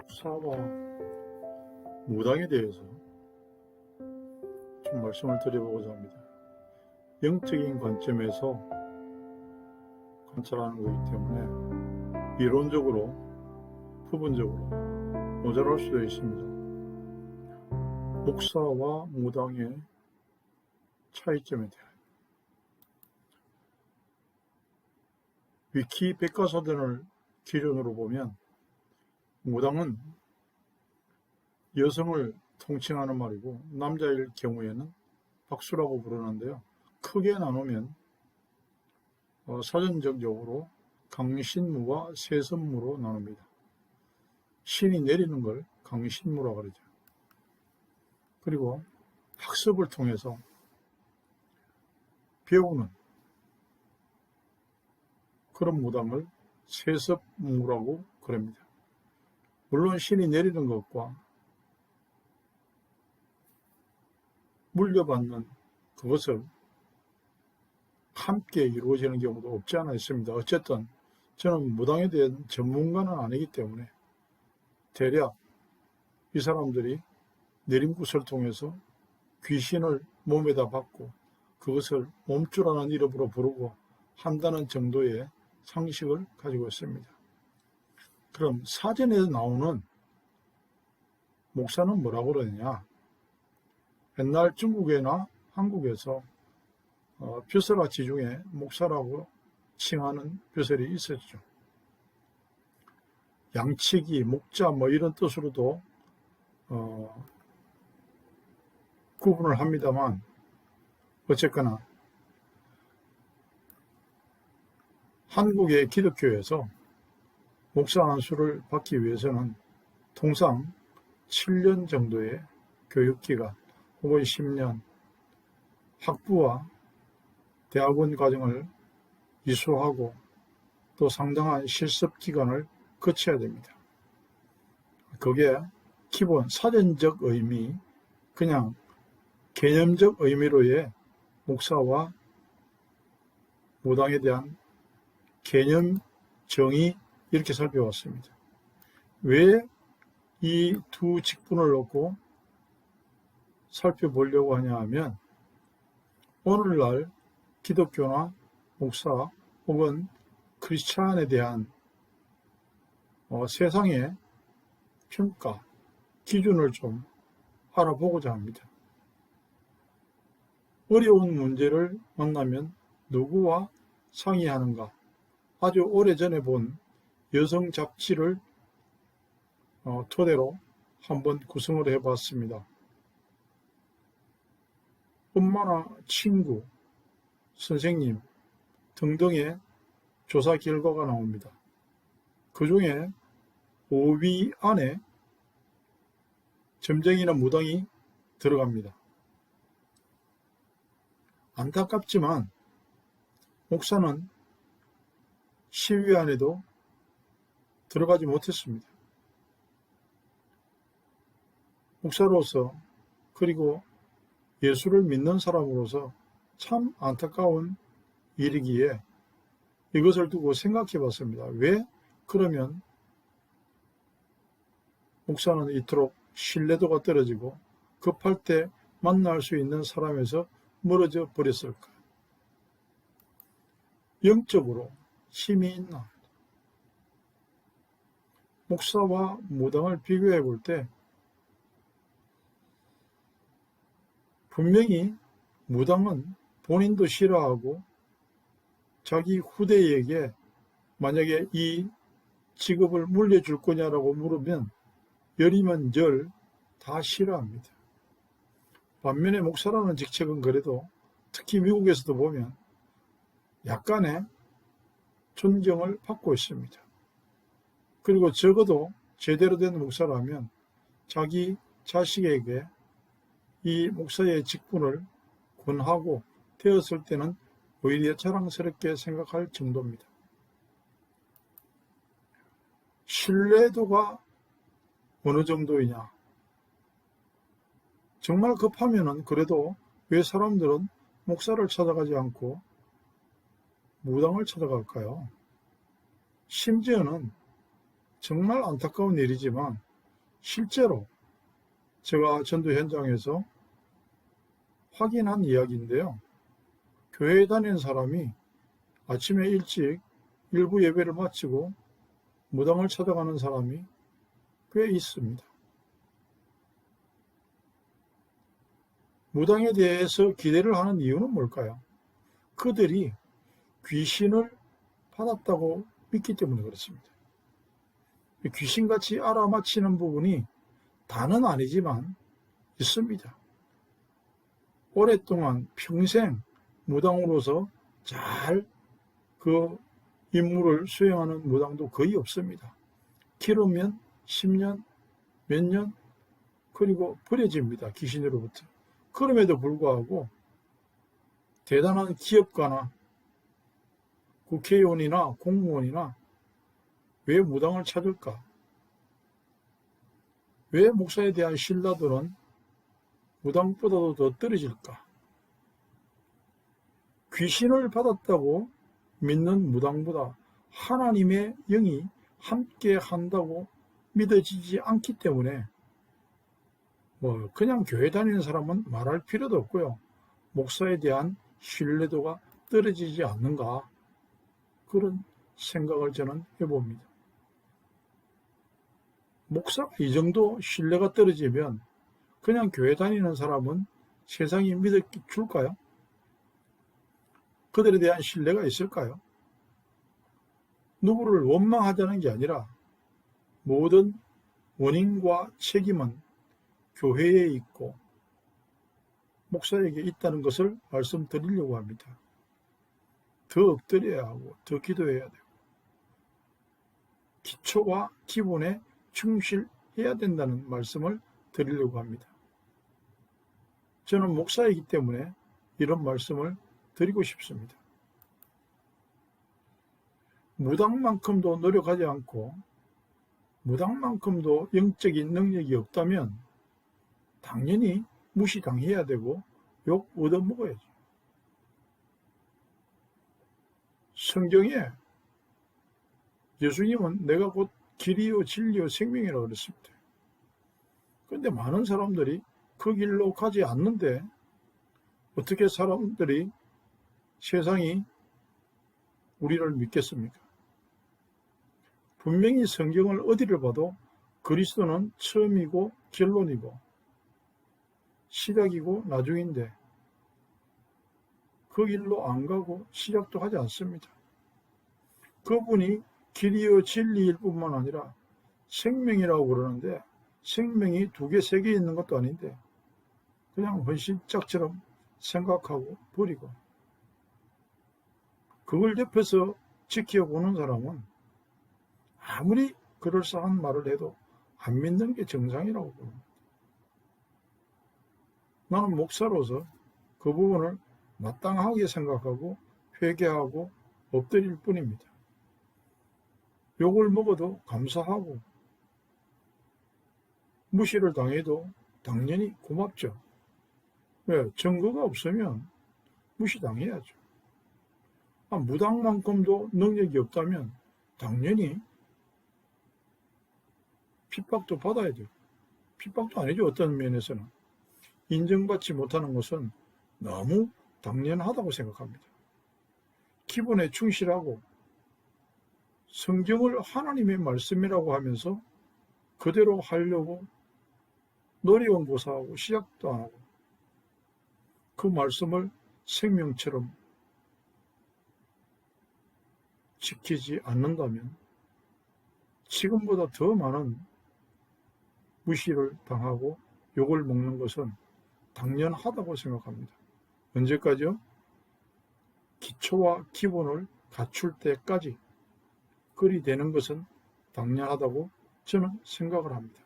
사와 무당에 대해서 좀 말씀을 드려보고자 합니다. 영적인 관점에서 관찰하는 거기 때문에 이론적으로, 부분적으로 모자랄 수도 있습니다. 목사와 무당의 차이점에 대하여 위키 백과사전을 기준으로 보면 무당은 여성을 통칭하는 말이고 남자일 경우에는 박수라고 부르는데요. 크게 나누면 사전적으로 강신무와 세선무로 나눕니다. 신이 내리는 걸 강신무라고 그러죠. 그리고 학습을 통해서 배우는 그런 무당을 세습무라고 그럽니다. 물론 신이 내리는 것과 물려받는 그것을 함께 이루어지는 경우도 없지 않아 있습니다. 어쨌든 저는 무당에 대한 전문가는 아니기 때문에 대략 이 사람들이 내림굿을 통해서 귀신을 몸에다 받고 그것을 몸주라는 이름으로 부르고 한다는 정도의 상식을 가지고 있습니다. 그럼 사전에 나오는 목사는 뭐라고 그러느냐? 옛날 중국이나 한국에서 벼슬아치 중에 목사라고 칭하는 벼슬이 있었죠. 양치기, 목자 뭐 이런 뜻으로도 구분을 합니다만 어쨌거나 한국의 기독교에서 목사 안수를 받기 위해서는 통상 7년 정도의 교육기간 혹은 10년 학부와 대학원 과정을 이수하고 또 상당한 실습기간을 거쳐야 됩니다. 그게 기본 사전적 의미, 그냥 개념적 의미로의 목사와 무당에 대한 개념 정의 이렇게 살펴봤습니다. 왜 이 두 직분을 놓고 살펴보려고 하냐 하면 오늘날 기독교나 목사 혹은 크리스찬에 대한 세상의 평가, 기준을 좀 알아보고자 합니다. 어려운 문제를 만나면 누구와 상의하는가? 아주 오래전에 본 여성 잡지를 토대로 한번 구성을 해봤습니다. 엄마나 친구, 선생님 등등의 조사 결과가 나옵니다. 그 중에 5위 안에 점쟁이나 무당이 들어갑니다. 안타깝지만 목사는 10위 안에도 들어가지 못했습니다. 목사로서 그리고 예수를 믿는 사람으로서 참 안타까운 일이기에 이것을 두고 생각해 봤습니다. 왜 그러면 목사는 이토록 신뢰도가 떨어지고 급할 때 만날 수 있는 사람에서 멀어져 버렸을까? 영적으로 힘이 있나? 목사와 무당을 비교해 볼 때 분명히 무당은 본인도 싫어하고 자기 후대에게 만약에 이 직업을 물려줄 거냐라고 물으면 열이면 열 다 싫어합니다. 반면에 목사라는 직책은 그래도 특히 미국에서도 보면 약간의 존경을 받고 있습니다. 그리고 적어도 제대로 된 목사라면 자기 자식에게 이 목사의 직분을 권하고 되었을 때는 오히려 자랑스럽게 생각할 정도입니다. 신뢰도가 어느 정도이냐? 정말 급하면은 그래도 왜 사람들은 목사를 찾아가지 않고 무당을 찾아갈까요? 심지어는 정말 안타까운 일이지만 실제로 제가 전도 현장에서 확인한 이야기인데요. 교회에 다니는 사람이 아침에 일찍 일부 예배를 마치고 무당을 찾아가는 사람이 꽤 있습니다. 무당에 대해서 기대를 하는 이유는 뭘까요? 그들이 귀신을 받았다고 믿기 때문에 그렇습니다. 귀신같이 알아맞히는 부분이 다는 아니지만 있습니다. 오랫동안 평생 무당으로서 잘 그 임무를 수행하는 무당도 거의 없습니다. 길으면 10년, 몇 년, 그리고 버려집니다. 귀신으로부터. 그럼에도 불구하고 대단한 기업가나 국회의원이나 공무원이나 왜 무당을 찾을까? 왜 목사에 대한 신뢰도는 무당보다도 더 떨어질까? 귀신을 받았다고 믿는 무당보다 하나님의 영이 함께 한다고 믿어지지 않기 때문에 그냥 교회 다니는 사람은 말할 필요도 없고요. 목사에 대한 신뢰도가 떨어지지 않는가, 그런 생각을 저는 해봅니다. 목사가 이 정도 신뢰가 떨어지면 그냥 교회 다니는 사람은 세상이 믿어줄까요? 그들에 대한 신뢰가 있을까요? 누구를 원망하자는 게 아니라 모든 원인과 책임은 교회에 있고 목사에게 있다는 것을 말씀드리려고 합니다. 더 엎드려야 하고 더 기도해야 되고 기초와 기본에 충실해야 된다는 말씀을 드리려고 합니다. 저는 목사이기 때문에 이런 말씀을 드리고 싶습니다. 무당만큼도 노력하지 않고 무당만큼도 영적인 능력이 없다면 당연히 무시당해야 되고 욕 얻어먹어야죠. 성경에 예수님은 내가 곧 길이요 진리요 생명이라고 그랬습니다. 그런데 많은 사람들이 그 길로 가지 않는데 어떻게 사람들이 세상이 우리를 믿겠습니까? 분명히 성경을 어디를 봐도 그리스도는 처음이고 결론이고 시작이고 나중인데 그 길로 안 가고 시작도 하지 않습니다. 그분이 길이요 진리일 뿐만 아니라 생명이라고 그러는데 생명이 2개, 3개 있는 것도 아닌데 그냥 헌신짝처럼 생각하고 버리고 그걸 옆에서 지켜보는 사람은 아무리 그럴싸한 말을 해도 안 믿는 게 정상이라고 봅니다. 나는 목사로서 그 부분을 마땅하게 생각하고 회개하고 엎드릴 뿐입니다. 욕을 먹어도 감사하고 무시를 당해도 당연히 고맙죠. 왜? 증거가 없으면 무시당해야죠. 무당만큼도 능력이 없다면 당연히 핍박도 받아야 돼요. 핍박도 아니죠. 어떤 면에서는. 인정받지 못하는 것은 너무 당연하다고 생각합니다. 기본에 충실하고 성경을 하나님의 말씀이라고 하면서 그대로 하려고 노리원고사하고 시작도 안 하고 그 말씀을 생명처럼 지키지 않는다면 지금보다 더 많은 무시를 당하고 욕을 먹는 것은 당연하다고 생각합니다. 언제까지요? 기초와 기본을 갖출 때까지 그리 되는 것은 당연하다고 저는 생각을 합니다.